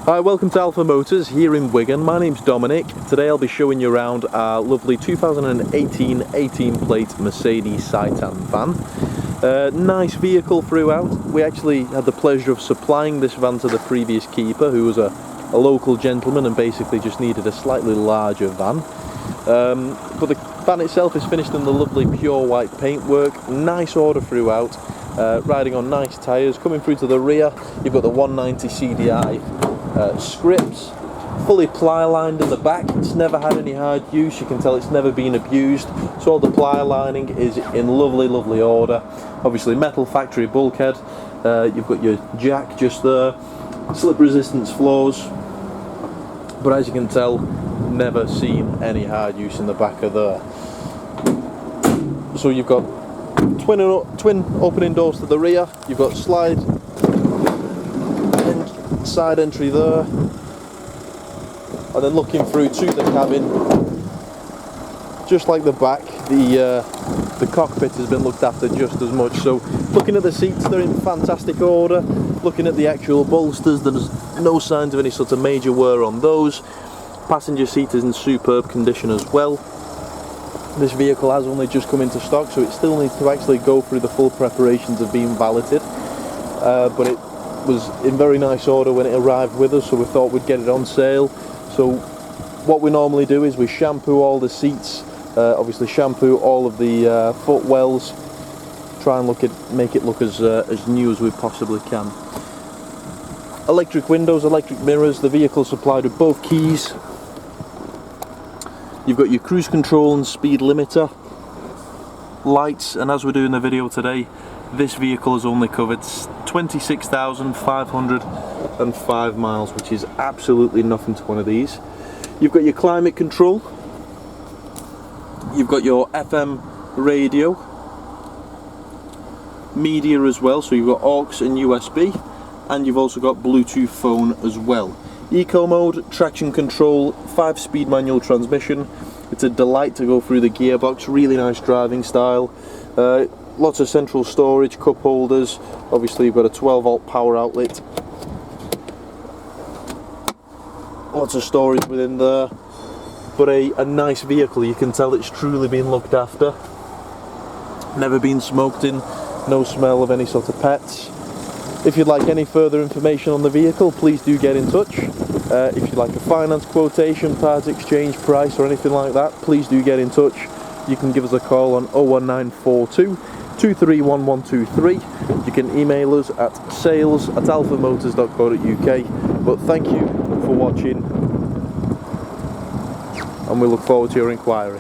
Hi, welcome to Alpha Motors here in Wigan. My name's Dominic. Today I'll be showing you around our lovely 2018 18 plate Mercedes Citan van. Nice vehicle throughout. We actually had the pleasure of supplying this van to the previous keeper, who was a local gentleman and basically just needed a slightly larger van. But the van itself is finished in the lovely pure white paintwork. Nice order throughout. Riding on nice tyres. Coming through to the rear, you've got the 190 CDi scripts, fully ply lined in the back. It's never had any hard use. You can tell it's never been abused, so all the ply lining is in lovely order. Obviously metal factory bulkhead. You've got your jack just there, slip resistance floors, but as you can tell, never seen any hard use in the back of there. So you've got twin opening doors to the rear. You've got side entry there, and then looking through to the cabin, just like the back, the cockpit has been looked after just as much. So looking at the seats, they're in fantastic order. Looking at the actual bolsters, there's no signs of any sort of major wear on those. Passenger seat is in superb condition as well. This vehicle has only just come into stock, so it still needs to actually go through the full preparations of being valeted, but it was in very nice order when it arrived with us, so we thought we'd get it on sale. So what we normally do is we shampoo all the seats, obviously shampoo all of the footwells, try and make it look as new as we possibly can. Electric windows, electric mirrors, the vehicle supplied with both keys. You've got your cruise control and speed limiter, lights, and as we're doing the video today, this vehicle has only covered 26,505 miles, which is absolutely nothing to one of these. You've got your climate control, you've got your FM radio, media as well, so you've got aux and USB, and you've also got Bluetooth phone as well. Eco mode, traction control, 5-speed manual transmission. It's a delight to go through the gearbox, really nice driving style. Lots of central storage, cup holders. Obviously you've got a 12-volt power outlet. Lots of storage within there. But a nice vehicle. You can tell it's truly been looked after. Never been smoked in. No smell of any sort of pets. If you'd like any further information on the vehicle, please do get in touch. If you'd like a finance quotation, part exchange price or anything like that, please do get in touch. You can give us a call on 01942 231123. You can email us at sales@alphamotors.co.uk. But thank you for watching, and we look forward to your inquiry.